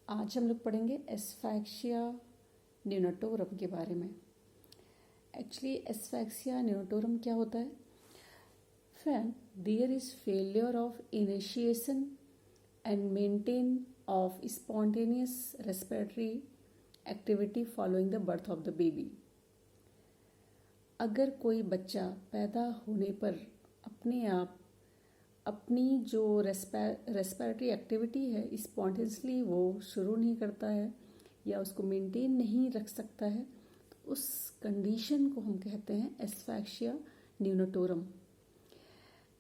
आज हम लोग पढ़ेंगे एस्फैक्सिया न्यूनाटोरम के बारे में। एक्चुअली एस्फैक्सिया न्यूनाटोरम क्या होता है? फैन there is failure of initiation and maintain of spontaneous respiratory activity following the birth of the baby. अगर कोई बच्चा पैदा होने पर अपने आप अपनी जो रेस्पिरेटरी एक्टिविटी है स्पॉन्टेनियसली वो शुरू नहीं करता है या उसको मेंटेन नहीं रख सकता है, तो उस कंडीशन को हम कहते हैं एस्फैक्सिया न्यूनाटोरम।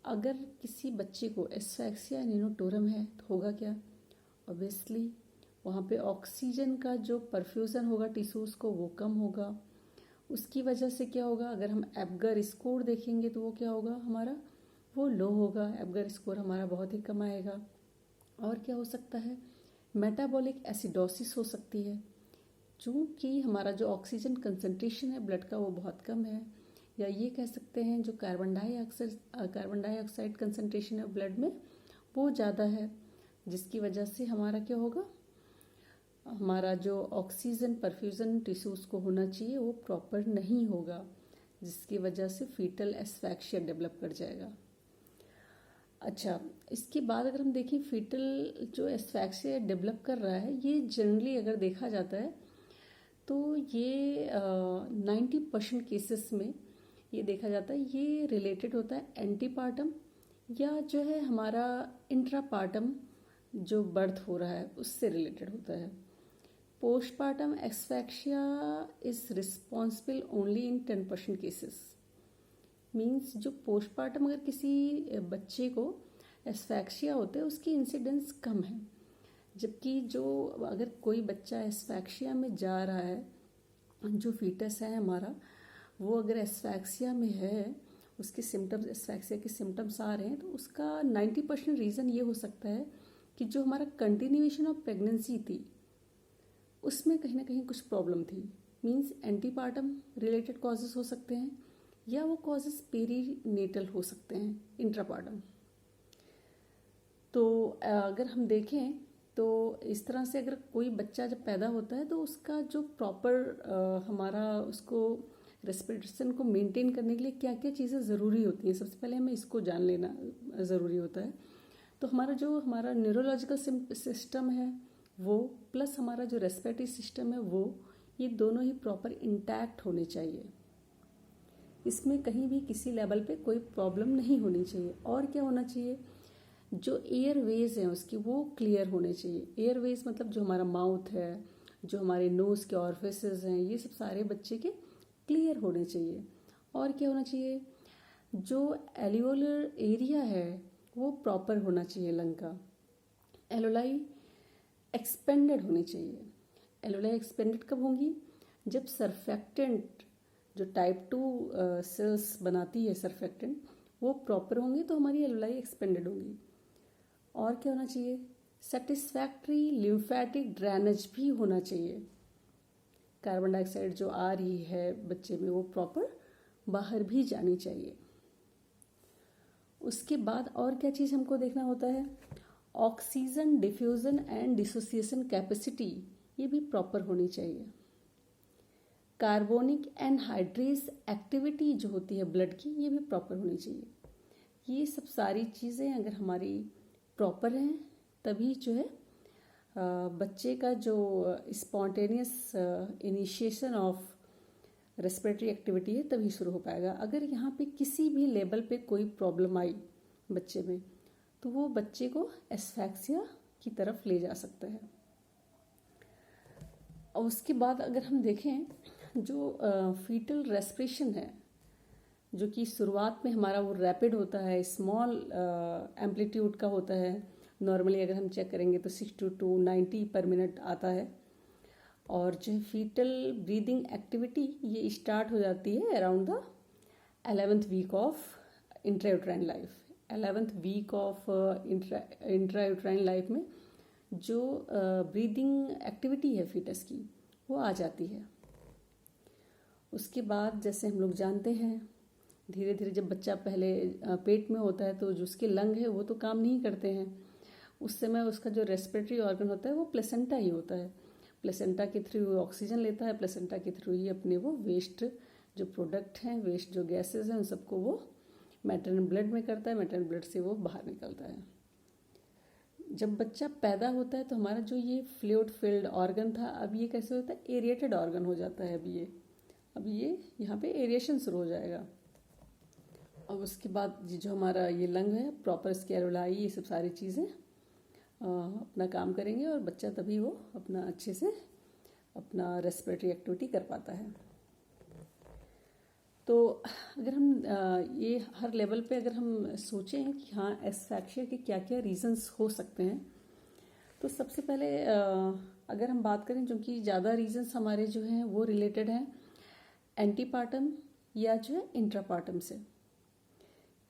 अगर किसी बच्चे को एस्फैक्सिया न्यूनाटोरम है तो होगा क्या? ऑब्वियसली वहाँ पे ऑक्सीजन का जो परफ्यूज़न होगा टिश्यूज़ को वो कम होगा। उसकी वजह से क्या होगा? अगर हम एब्गर स्कोर देखेंगे तो वो क्या होगा? हमारा वो लो होगा, एब्गर स्कोर हमारा बहुत ही कम आएगा। और क्या हो सकता है? मेटाबॉलिक एसिडोसिस हो सकती है, चूँकि हमारा जो ऑक्सीजन कंसंट्रेशन है ब्लड का वो बहुत कम है, या ये कह सकते हैं जो कार्बन डाइऑक्साइड कंसंट्रेशन है ब्लड में वो ज़्यादा है, जिसकी वजह से हमारा क्या होगा? हमारा जो ऑक्सीजन परफ्यूज़न टिश्यूज़ को होना चाहिए वो प्रॉपर नहीं होगा, जिसकी वजह से फीटल एस्फैक्सिया डेवलप कर जाएगा। अच्छा, इसके बाद अगर हम देखें फीटल जो एस्फैक्सिया डेवलप कर रहा है, ये जनरली अगर देखा जाता है तो ये 90% केसेस में ये देखा जाता है ये रिलेटेड होता है एंटीपार्टम या जो है हमारा इंट्रापार्टम जो बर्थ हो रहा है उससे रिलेटेड होता है। Postpartum asphyxia is responsible only in 10% cases. Means जो पोस्टपार्टम अगर किसी बच्चे को एस्फैक्सिया होता है उसकी इंसिडेंस कम है, जबकि जो अगर कोई बच्चा एस्फैक्सिया में जा रहा है, जो फीटस है हमारा वो अगर एस्फैक्सिया में है, उसके सिम्टम्स एस्फैक्सिया के सिम्टम्स आ रहे हैं, तो उसका 90% रीज़न ये हो सकता है कि जो हमारा कंटिन्यूएशन ऑफ प्रेगनेंसी थी उसमें कहीं ना कहीं कुछ प्रॉब्लम थी। मीन्स एंटीपार्टम रिलेटेड कॉजेज हो सकते हैं या वो कॉजेज पेरीनेटल हो सकते हैं, इंट्रापार्टम। तो अगर हम देखें तो इस तरह से अगर कोई बच्चा जब पैदा होता है तो उसका जो प्रॉपर हमारा उसको रेस्पिरेशन को मेंटेन करने के लिए क्या क्या चीज़ें ज़रूरी होती हैं, सबसे पहले हमें इसको जान लेना ज़रूरी होता है। तो हमारा न्यूरोलॉजिकल सिस्टम है वो, प्लस हमारा जो रेस्पिरेटरी सिस्टम है वो, ये दोनों ही प्रॉपर इंटैक्ट होने चाहिए। इसमें कहीं भी किसी लेवल पे कोई प्रॉब्लम नहीं होनी चाहिए। और क्या होना चाहिए? जो एयरवेज हैं उसकी वो क्लियर होने चाहिए। एयरवेज मतलब जो हमारा माउथ है, जो हमारे नोज़ के ऑरिफिसेस हैं, ये सब सारे बच्चे के क्लियर होने चाहिए। और क्या होना चाहिए? जो एल्वियोलर एरिया है वो प्रॉपर होना चाहिए लंग का। एलोलाई एक्सपेंडेड होनी चाहिए। एलोलाई एक्सपेंडेड कब होंगी? जब सरफेक्टेंट जो टाइप 2 सेल्स बनाती है सरफेक्टेंट वो प्रॉपर होंगे तो हमारी एलोलाई एक्सपेंडेड होंगी। और क्या होना चाहिए? सेटिस्फैक्ट्री लिम्फेटिक ड्रेनेज भी होना चाहिए। कार्बन डाइऑक्साइड जो आ रही है बच्चे में वो प्रॉपर बाहर भी जानी चाहिए। उसके बाद और क्या चीज़ हमको देखना होता है? Oxygen diffusion and dissociation capacity ये भी प्रॉपर होनी चाहिए। कार्बोनिक एनहाइड्रेस एक्टिविटी जो होती है ब्लड की ये भी प्रॉपर होनी चाहिए। ये सब सारी चीज़ें अगर हमारी प्रॉपर हैं तभी जो है बच्चे का जो spontaneous initiation of respiratory activity है तभी शुरू हो पाएगा। अगर यहाँ पे किसी भी लेवल पे कोई प्रॉब्लम आई बच्चे में तो वो बच्चे को एस्फैक्सिया की तरफ ले जा सकता है। और उसके बाद अगर हम देखें जो फीटल रेस्पिरेशन है, जो कि शुरुआत में हमारा वो रैपिड होता है, स्मॉल एम्पलीट्यूड का होता है। नॉर्मली अगर हम चेक करेंगे तो 60 to 90 पर मिनट आता है। और जो फीटल ब्रीदिंग एक्टिविटी ये स्टार्ट हो जाती है around the 11th week of intrauterine life. 11th week of intrauterine life में जो ब्रीदिंग एक्टिविटी है फीटस की वो आ जाती है। उसके बाद जैसे हम लोग जानते हैं धीरे धीरे जब बच्चा पहले पेट में होता है तो जो उसके लंग है वो तो काम नहीं करते हैं, उस समय उसका जो रेस्पिरेटरी ऑर्गन होता है वो प्लेसेंटा ही होता है। प्लेसेंटा के थ्रू वो ऑक्सीजन लेता है, प्लेसेंटा के थ्रू ही अपने वो वेस्ट जो प्रोडक्ट हैं, वेस्ट जो गैसेज हैं, उन सबको वो मैटरनल ब्लड में करता है, मैटरनल ब्लड से वो बाहर निकलता है। जब बच्चा पैदा होता है तो हमारा जो ये फ्लूइड फिल्ड ऑर्गन था, अब ये कैसे होता है, एरिएटेड ऑर्गन हो जाता है। अब ये यहाँ पे एरिएशन शुरू हो जाएगा। और उसके बाद जो हमारा ये लंग है, प्रॉपर स्क्लेरोलाई, ये सब सारी चीज़ें अपना काम करेंगे और बच्चा तभी वो अपना अच्छे से अपना रेस्पिरेटरी एक्टिविटी कर पाता है। तो अगर हम ये हर लेवल पे अगर हम सोचें कि हाँ एस्फैक्सिया के क्या क्या रीजंस हो सकते हैं, तो सबसे पहले अगर हम बात करें, क्योंकि ज़्यादा रीजंस हमारे जो हैं वो रिलेटेड हैं एंटीपार्टम या जो है इंट्रापार्टम से,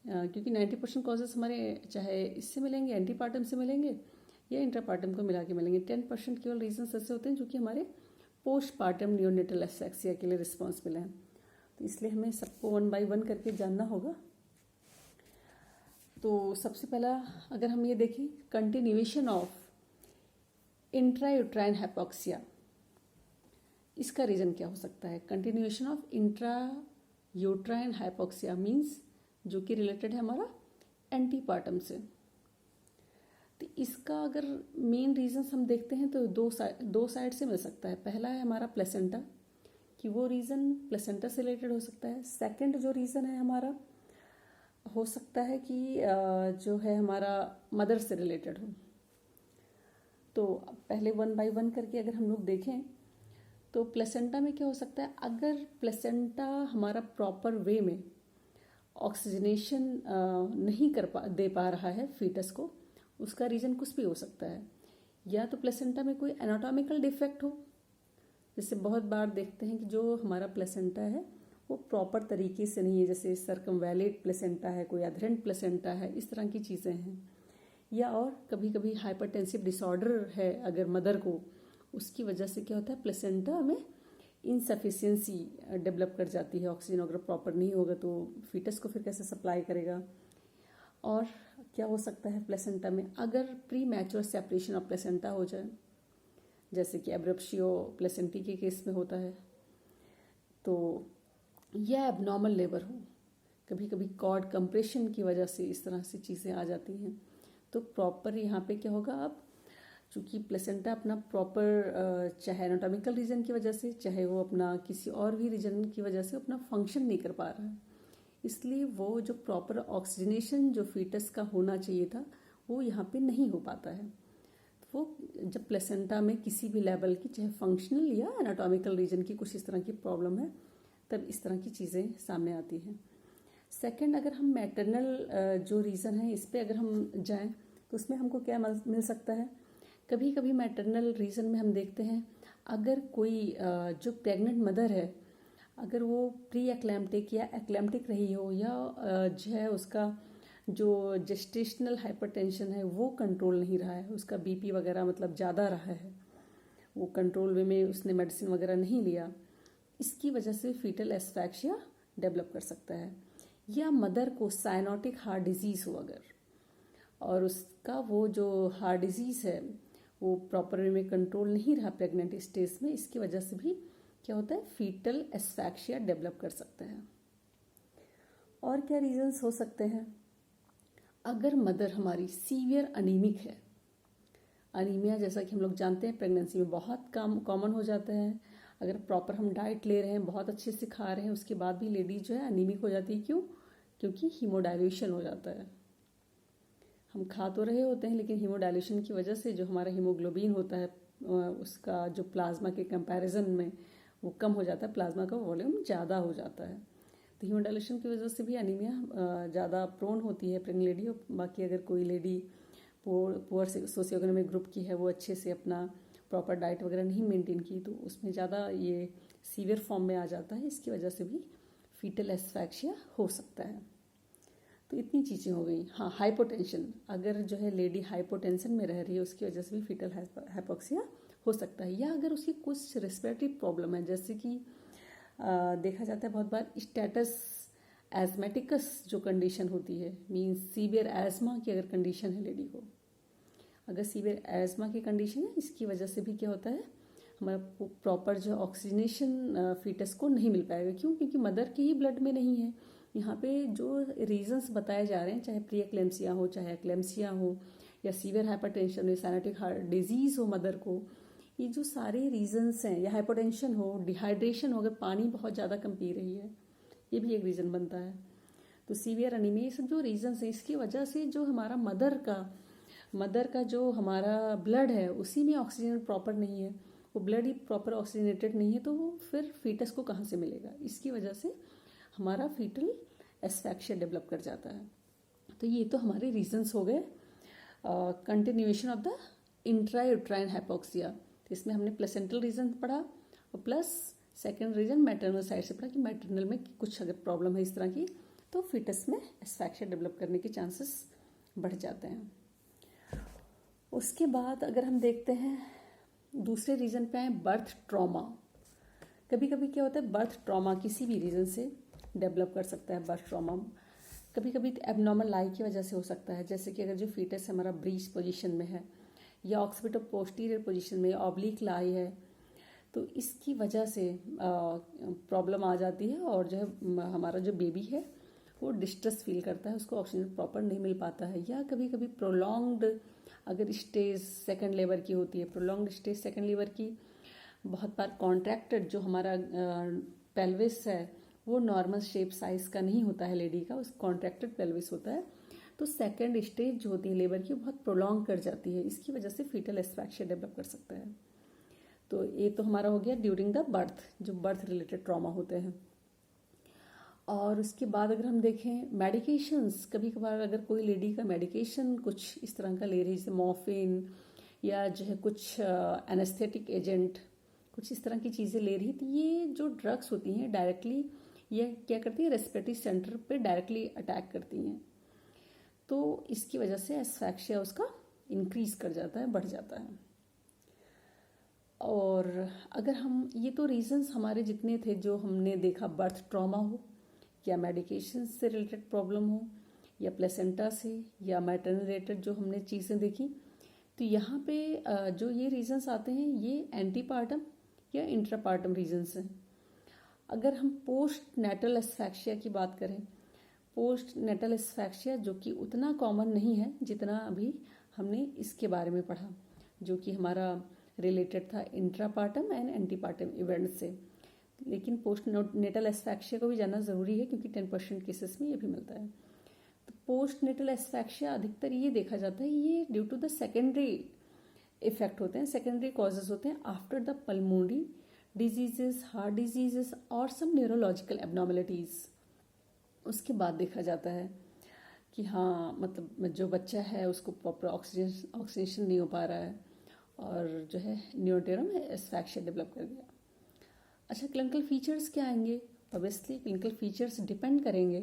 क्योंकि 90% कॉजेज हमारे चाहे इससे मिलेंगे, एंटीपार्टम से मिलेंगे या इंट्रापार्टम को मिला के मिलेंगे। 10% केवल रीजंस ऐसे होते हैं जो कि हमारे पोस्ट पार्टम नियोनेटल एस्फैक्सिया के लिए रिस्पॉन्सिबल हैं। तो इसलिए हमें सबको 1 बाय 1 करके जानना होगा। तो सबसे पहला अगर हम ये देखें, कंटिन्यूएशन ऑफ इंट्रायूट्राइन हाइपोक्सिया, इसका रीज़न क्या हो सकता है। Continuation of intrauterine hypoxia means जो कि रिलेटेड है हमारा एंटीपार्टम से। तो इसका अगर मेन रीजंस हम देखते हैं तो दो साइड से मिल सकता है। पहला है हमारा प्लेसेंटा, कि वो रीज़न प्लेसेंटा से रिलेटेड हो सकता है। सेकंड जो रीज़न है हमारा हो सकता है कि जो है हमारा मदर से रिलेटेड हो। तो पहले 1 बाय 1 करके अगर हम लोग देखें तो प्लेसेंटा में क्या हो सकता है, अगर प्लेसेंटा हमारा प्रॉपर वे में ऑक्सीजनेशन नहीं दे पा रहा है फीटस को, उसका रीज़न कुछ भी हो सकता है। या तो प्लेसेंटा में कोई एनाटॉमिकल डिफेक्ट हो, जैसे बहुत बार देखते हैं कि जो हमारा प्लेसेंटा है वो प्रॉपर तरीके से नहीं है, जैसे सर्कमवैलेट प्लेसेंटा है, कोई एडहेरेंट प्लेसेंटा है, इस तरह की चीज़ें हैं। या और कभी कभी हाइपरटेंसिव डिसऑर्डर है अगर मदर को, उसकी वजह से क्या होता है प्लेसेंटा में इनसफिशियंसी डेवलप कर जाती है। ऑक्सीजन अगर प्रॉपर नहीं होगा तो फीटस को फिर कैसे सप्लाई करेगा। और क्या हो सकता है प्लेसेंटा में, अगर pre mature separation of placenta हो जाए, जैसे कि एब्रप्शियो प्लेसेंटी के केस में होता है, तो यह एबनॉर्मल लेबर हो, कभी कभी कॉर्ड कंप्रेशन की वजह से इस तरह से चीज़ें आ जाती हैं। तो प्रॉपर यहाँ पे क्या होगा, अब चूँकि प्लेसेंटा अपना प्रॉपर चाहे एनाटॉमिकल रीजन की वजह से, चाहे वो अपना किसी और भी रीजन की वजह से अपना फंक्शन नहीं कर पा रहा है, इसलिए वो जो प्रॉपर ऑक्सीजनेशन जो फीटस का होना चाहिए था वो यहाँ पे नहीं हो पाता है। वो जब प्लेसेंटा में किसी भी लेवल की, चाहे फंक्शनल या एनाटॉमिकल रीजन की कुछ इस तरह की प्रॉब्लम है, तब इस तरह की चीज़ें सामने आती हैं। सेकंड, अगर हम मैटरनल जो रीज़न है इस पे अगर हम जाएं तो उसमें हमको क्या मिल सकता है। कभी कभी मैटरनल रीज़न में हम देखते हैं अगर कोई जो प्रेग्नेंट मदर है, अगर वो प्री एक्लैम्प्टिक या एक्लैम्प्टिक रही हो, या जो है उसका जो जेस्टेशनल हाइपरटेंशन है वो कंट्रोल नहीं रहा है, उसका बीपी वगैरह मतलब ज़्यादा रहा है, वो कंट्रोल वे में उसने मेडिसिन वगैरह नहीं लिया, इसकी वजह से फीटल एस्फैक्सिया डेवलप कर सकता है। या मदर को साइनोटिक हार्ट डिजीज़ हो अगर, और उसका वो जो हार्ट डिजीज़ है वो प्रॉपर वे में कंट्रोल नहीं रहा प्रेग्नेंट स्टेज में, इसकी वजह से भी क्या होता है फीटल एस्फैक्सिया डेवलप कर सकता है। और क्या रीजंस हो सकते हैं, अगर मदर हमारी सीवियर अनीमिक है, अनीमिया जैसा कि हम लोग जानते हैं प्रेगनेंसी में बहुत कॉमन हो जाता है। अगर प्रॉपर हम डाइट ले रहे हैं, बहुत अच्छे से खा रहे हैं, उसके बाद भी लेडीज जो है अनीमिक हो जाती है। क्यों? क्योंकि हीमोडाइल्यूशन हो जाता है। हम खा तो रहे होते हैं लेकिन हीमोडाइल्यूशन की वजह से जो हमारा हीमोग्लोबिन होता है उसका जो प्लाज्मा के कंपैरिजन में वो कम हो जाता है, प्लाज्मा का वॉल्यूम ज़्यादा हो जाता है। तो हीमोडाइल्यूशन की वजह से भी अनीमिया ज़्यादा प्रोन होती है प्रेग्नेंट लेडी। और बाकी अगर कोई lady poor socio economic group की है, वो अच्छे से अपना प्रॉपर डाइट वगैरह नहीं मेंटेन की, तो उसमें ज़्यादा ये सीवियर फॉर्म में आ जाता है। इसकी वजह से भी फीटल एस्फैक्सिया हो सकता है। तो इतनी चीज़ें हो गई। हाँ, हाइपोटेंशन, अगर जो है लेडी हाइपोटेंशन में रह रही है उसकी वजह से भी फीटल हाइपोक्सिया हो सकता है। या अगर उसकी कुछ रेस्पिरेटरी प्रॉब्लम है, जैसे कि देखा जाता है बहुत बार स्टेटस एजमेटिकस जो कंडीशन होती है, मीन्स सीवियर एजमा की अगर कंडीशन है लेडी को, अगर सीवियर एजमा की कंडीशन है, इसकी वजह से भी क्या होता है, हमारा प्रॉपर जो ऑक्सीजनेशन फीटस को नहीं मिल पाएगा। क्यों? क्योंकि मदर के ही ब्लड में नहीं है। यहाँ पे जो रीजंस बताए जा रहे हैं, चाहे प्री एक्लेम्सिया हो, चाहे एक्लेम्सिया हो, या सीवियर हाइपरटेंशन हो, साइनेटिक हार्ट डिजीज हो मदर को, ये जो सारे रीजंस हैं, या हाइपोटेंशन हो, डिहाइड्रेशन हो, अगर पानी बहुत ज़्यादा कम पी रही है, ये भी एक रीज़न बनता है। तो सीवियर एनीमिया, ये सब जो रीजंस हैं, इसकी वजह से जो हमारा मदर का जो हमारा ब्लड है उसी में ऑक्सीजन प्रॉपर नहीं है, वो ब्लड ही प्रॉपर ऑक्सीजनेटेड नहीं है, तो वो फिर फीटस को कहाँ से मिलेगा? इसकी वजह से हमारा फीटल एस्फैक्सिया डेवलप कर जाता है। तो ये तो हमारे रीजंस हो गए। Continuation of the intrauterine hypoxia, तो इसमें हमने प्लेसेंटल रीजन पढ़ा और plus second reason maternal side से पढ़ा कि मैटरनल में कुछ अगर प्रॉब्लम है इस तरह की, तो फीटस में एस्फैक्सिया डेवलप करने के चांसेस बढ़ जाते हैं। उसके बाद अगर हम देखते हैं दूसरे रीजन पे आए, बर्थ ट्रॉमा। कभी कभी क्या होता है, बर्थ ट्रॉमा किसी भी रीजन से डेवलप कर सकता है। बर्थ ट्रॉमा कभी कभी एबनॉर्मल लाई की वजह से हो सकता है, जैसे कि अगर जो फीटस हमारा ब्रीच पोजीशन में है, या ऑक्सीपिटल पोस्टीरियर पोजीशन में, ऑब्लिक लाई है, तो इसकी वजह से प्रॉब्लम आ जाती है, और जो है हमारा जो बेबी है वो डिस्ट्रेस फील करता है, उसको ऑक्सीजन प्रॉपर नहीं मिल पाता है। या कभी कभी प्रोलॉन्ग्ड अगर स्टेज सेकंड लेबर की होती है, प्रोलॉन्ग्ड स्टेज सेकंड लेबर की, बहुत बार कॉन्ट्रैक्टेड जो हमारा पेल्विस है वो नॉर्मल शेप साइज का नहीं होता है लेडी का, उस कॉन्ट्रैक्टेड पेल्विस होता है, तो सेकंड स्टेज जो होती है लेबर की बहुत प्रोलॉन्ग कर जाती है, इसकी वजह से फीटल एस्फैक्सिया डेवलप कर सकता है। तो ये तो हमारा हो गया ड्यूरिंग द बर्थ, जो बर्थ रिलेटेड ट्रॉमा होते हैं। और उसके बाद अगर हम देखें मेडिकेशंस, कभी कभार अगर कोई लेडी का मेडिकेशन कुछ इस तरह का ले रही है, जैसे मॉर्फिन या जो है कुछ एनेस्थेटिक एजेंट, कुछ इस तरह की चीज़ें ले रही है, तो ये जो ड्रग्स होती हैं डायरेक्टली ये क्या करती है, रेस्पिरेटरी सेंटर पे डायरेक्टली अटैक करती हैं, तो इसकी वजह से एस्फैक्सिया उसका इंक्रीज कर जाता है, बढ़ जाता है। और अगर हम, ये तो रीजंस हमारे जितने थे जो हमने देखा, बर्थ ट्रॉमा हो, या मेडिकेशन से रिलेटेड प्रॉब्लम हो, या प्लेसेंटा से, या मैटरनल रिलेटेड जो हमने चीज़ें देखी, तो यहाँ पे जो ये रीजंस आते हैं ये एंटीपार्टम या इंट्रापार्टम रीजंस हैं। अगर हम पोस्ट नेटल एस्फैक्सिया की बात करें, पोस्ट नेटल एस्फैक्सिया जो कि उतना कॉमन नहीं है जितना अभी हमने इसके बारे में पढ़ा, जो कि हमारा रिलेटेड था इंट्रापार्टम एंड एंटीपार्टम इवेंट से, लेकिन पोस्ट नेटल एस्फैक्सिया को भी जानना ज़रूरी है क्योंकि 10% केसेस में ये भी मिलता है। तो पोस्ट नेटल एस्फैक्सिया अधिकतर ये देखा जाता है, ये due to the secondary effect होते हैं, सेकेंडरी कॉजेज होते हैं after the pulmonary diseases, heart diseases और सम न्यूरोलॉजिकल एबनॉर्मलिटीज़। उसके बाद देखा जाता है कि हाँ, मतलब जो बच्चा है उसको प्रॉपर ऑक्सीजनेशन नहीं हो पा रहा है, और जो है न्यूरोटेरम एस्फैक्सिया डेवलप कर गया। अच्छा, क्लिनिकल फीचर्स क्या आएंगे? ऑब्वियसली क्लिनिकल फीचर्स डिपेंड करेंगे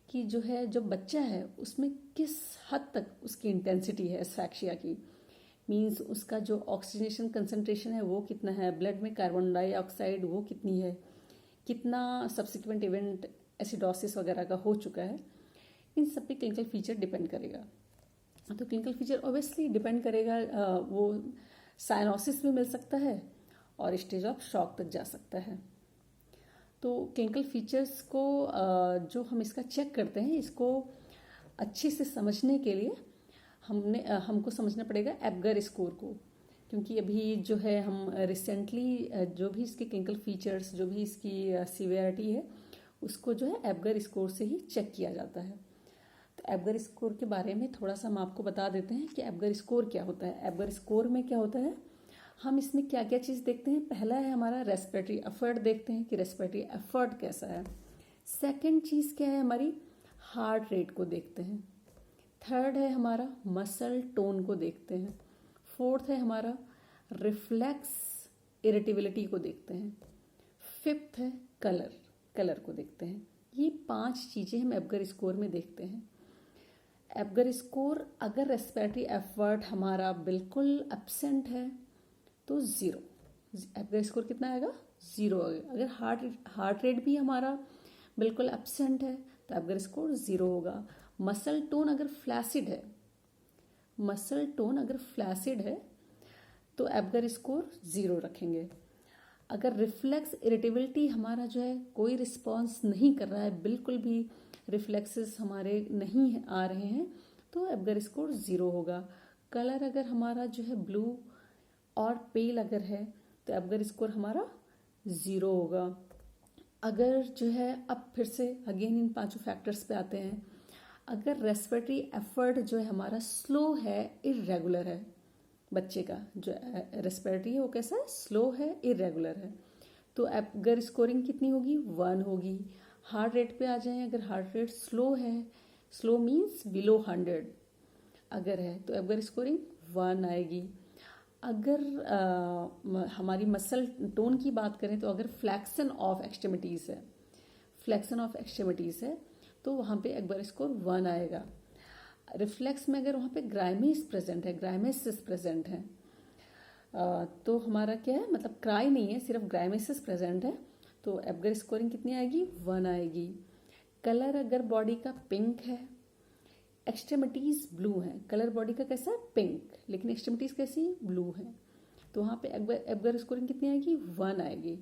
कि जो है जो बच्चा है उसमें किस हद तक उसकी इंटेंसिटी है एस्फैक्सिया की, मींस उसका जो ऑक्सीजनेशन कंसंट्रेशन है वो कितना है, ब्लड में कार्बन डाइऑक्साइड वो कितनी है, कितना सब्सिक्वेंट इवेंट एसिडोसिस वगैरह का हो चुका है, इन सब पे क्लिनिकल फीचर डिपेंड करेगा। तो क्लिनिकल फीचर ऑब्वियसली डिपेंड करेगा, वो साइनोसिस भी मिल सकता है और स्टेज ऑफ शॉक तक जा सकता है। तो क्लिनिकल फीचर्स को जो हम इसका चेक करते हैं, इसको अच्छे से समझने के लिए हमको समझना पड़ेगा एब्गर स्कोर को, क्योंकि अभी जो है हम रिसेंटली जो भी इसके क्लिनिकल फीचर्स, जो भी इसकी सीवियरिटी है, उसको जो है एब्गर स्कोर से ही चेक किया जाता है। तो एब्गर स्कोर के बारे में थोड़ा सा हम आपको बता देते हैं कि एब्गर स्कोर क्या होता है। एब्गर स्कोर में क्या होता है, हम इसमें क्या क्या चीज़ देखते हैं। पहला है हमारा रेस्पिरेटरी एफर्ट, देखते हैं कि रेस्पिरेटरी एफर्ट कैसा है। सेकंड चीज़ क्या है हमारी, हार्ट रेट को देखते हैं। थर्ड है हमारा मसल टोन को देखते हैं। फोर्थ है हमारा रिफ्लेक्स इरिटेबिलिटी को देखते हैं। फिफ्थ है कलर को देखते हैं। ये 5 चीज़ें हम एब्गर स्कोर में देखते हैं। एब्गर स्कोर, अगर रेस्पिरेटरी एफर्ट हमारा बिल्कुल एब्सेंट है तो 0, एब्गर स्कोर कितना आएगा, 0 आएगा। अगर हार्ट रेट भी हमारा बिल्कुल एब्सेंट है तो एब्गर स्कोर 0 होगा। मसल टोन अगर फ्लैसिड है, मसल टोन अगर फ्लैसिड है तो एबगर स्कोर 0 रखेंगे। अगर रिफ्लेक्स इरिटेबिलिटी हमारा जो है कोई रिस्पॉन्स नहीं कर रहा है, बिल्कुल भी रिफ्लेक्सेस हमारे नहीं आ रहे हैं, तो एबगर स्कोर 0 होगा। कलर अगर हमारा जो है ब्लू और पेल अगर है तो एबगर स्कोर हमारा 0 होगा। अगर जो है अब फिर से अगेन इन पांचों फैक्टर्स पे आते हैं। अगर रेस्पिरेटरी एफर्ट जो है हमारा स्लो है, इरेगुलर है, बच्चे का जो रेस्पिरेटरी है वो कैसा है, स्लो है, इरेगुलर है, तो एबगर स्कोरिंग कितनी होगी, 1 होगी। हार्ट रेट पे आ जाएं, अगर हार्ट रेट स्लो है, स्लो मीन्स बिलो 100 अगर है तो एबगर स्कोरिंग 1 आएगी। अगर हमारी मसल टोन की बात करें तो अगर फ्लैक्सन ऑफ एक्सट्रीमिटीज़ है, फ्लैक्सन ऑफ एक्सट्रीमिटीज़ है तो वहाँ पे एबगर स्कोर 1 आएगा। रिफ्लेक्स में अगर वहाँ पे ग्राइमेस प्रेजेंट है, ग्राइमेसिस प्रेजेंट है, तो हमारा क्या है, मतलब क्राई नहीं है, सिर्फ ग्राइमेसिस प्रेजेंट है, तो एबगर स्कोरिंग कितनी आएगी, 1 आएगी। कलर अगर बॉडी का पिंक है, एक्सट्रीमिटीज ब्लू है, कलर बॉडी का कैसा है, पिंक, लेकिन एक्सट्रीमिटीज कैसी ब्लू है, तो वहाँ पे एबगर स्कोरिंग कितनी आएगी, 1 आएगी।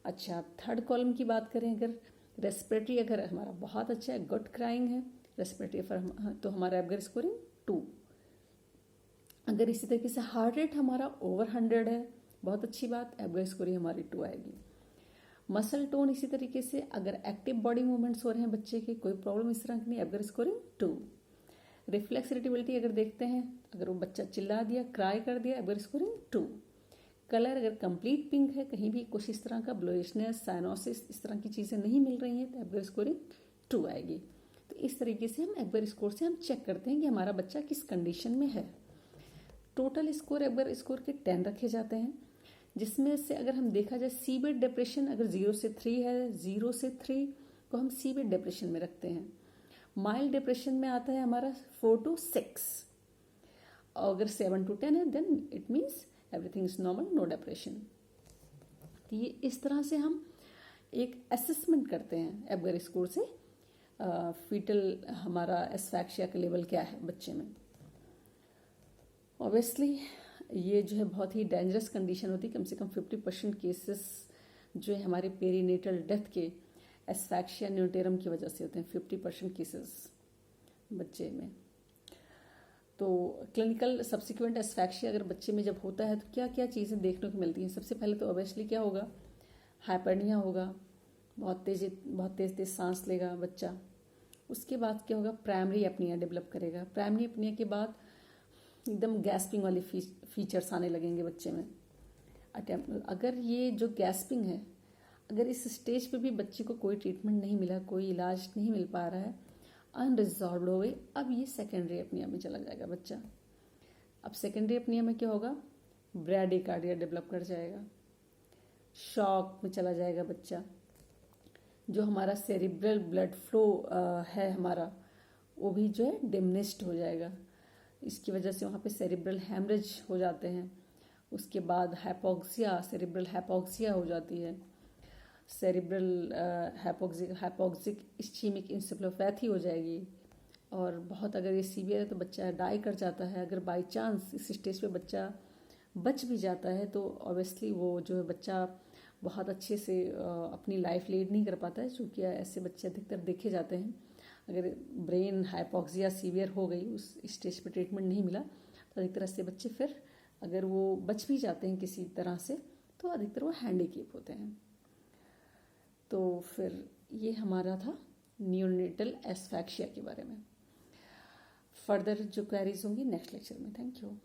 अच्छा, थर्ड कॉलम की बात करें, अगर रेस्पिरेटरी अगर हमारा बहुत अच्छा है, गुड क्राइंग है रेस्पिरेटरी पर, तो हमारा एबगर स्कोरिंग 2। अगर इसी तरीके से हार्ट रेट हमारा ओवर 100 है, बहुत अच्छी बात, एबगर स्कोरिंग हमारी 2 आएगी। मसल टोन इसी तरीके से अगर एक्टिव बॉडी मूवमेंट्स हो रहे हैं बच्चे के, कोई प्रॉब्लम इस तरह की नहीं, एबगर स्कोरिंग 2। रिफ्लेक्स इरिटेबिलिटी अगर देखते हैं, अगर वो बच्चा चिल्ला दिया, क्राई कर दिया, एबगर स्कोरिंग 2। कलर अगर कंप्लीट पिंक है, कहीं भी कुछ इस तरह का ब्लोइशनेस, साइनोसिस, इस तरह की चीज़ें नहीं मिल रही हैं, तो एबगर स्कोरिंग 2 आएगी। तो इस तरीके से हम एबगर स्कोर से हम चेक करते हैं कि हमारा बच्चा किस कंडीशन में है। टोटल स्कोर एबगर स्कोर के 10 रखे जाते हैं, जिसमें से अगर हम देखा जाए सीवियर डिप्रेशन अगर 0 से 3 है, 0 से 3 को हम सीवियर डिप्रेशन में रखते हैं। माइल्ड डिप्रेशन में आता है हमारा 4 to 6, और अगर 7 to 10 है then it means everything is normal, no depression. तो ये इस तरह से हम एक असेसमेंट करते हैं एबगर स्कोर से, फीटल हमारा एस्फैक्सिया का लेवल क्या है बच्चे में। ऑब्वियसली ये जो है बहुत ही डेंजरस कंडीशन होती है, कम से कम 50% केसेस जो है हमारे पेरीनेटल डेथ के एस्फैक्सिया न्यूटेरम की वजह से होते हैं, 50% केसेस बच्चे में। तो क्लिनिकल सब्सिक्वेंट एस्फैक्सिया अगर बच्चे में जब होता है तो क्या क्या चीज़ें देखने को मिलती हैं। सबसे पहले तो ऑब्वियसली क्या होगा, हाइपरनिया होगा, बहुत तेज सांस लेगा बच्चा। उसके बाद क्या होगा, प्राइमरी अपनिया डेवलप करेगा। प्राइमरी अपनिया के बाद एकदम गैस्पिंग वाले फीचर्स आने लगेंगे बच्चे में। अगर ये जो गैस्पिंग है, अगर इस स्टेज पे भी बच्चे को कोई ट्रीटमेंट नहीं मिला, कोई इलाज नहीं मिल पा रहा है, अनरिजॉल्व हो गई, अब ये सेकेंडरी अपनिया में चला जाएगा बच्चा। अब सेकेंडरी अपनिया में क्या होगा, ब्रैडिकार्डिया डेवलप कर जाएगा, शॉक में चला जाएगा बच्चा। जो हमारा सेरिब्रल ब्लड फ्लो है हमारा, वो भी जो है डिमिनिश्ड हो जाएगा। इसकी वजह से वहाँ पे सेरिब्रल हैमरेज हो जाते हैं। उसके बाद हाइपोक्सिया, सेरिब्रल हाइपोक्सिया हो जाती है, सेरिब्रल हाइपोक्सिक इस्चीमिक इंसेफ्लोपैथी हो जाएगी। और बहुत अगर ये सीवियर है तो बच्चा डाई कर जाता है। अगर बाई चांस इस स्टेज पे बच्चा बच भी जाता है तो ऑब्वियसली वो जो है बच्चा बहुत अच्छे से अपनी लाइफ लीड नहीं कर पाता है, क्योंकि ऐसे बच्चे अधिकतर देखे जाते हैं। अगर ब्रेन हाइपोक्सिया सीवियर हो गई, उस स्टेज पे ट्रीटमेंट नहीं मिला, तो अधिकतर ऐसे बच्चे फिर अगर वो बच भी जाते हैं किसी तरह से तो अधिकतर वो हैंडीकेप होते हैं। तो फिर ये हमारा था नियोनेटल एस्फैक्सिया के बारे में। फर्दर जो क्वेरीज होंगी नेक्स्ट लेक्चर में। Thank you.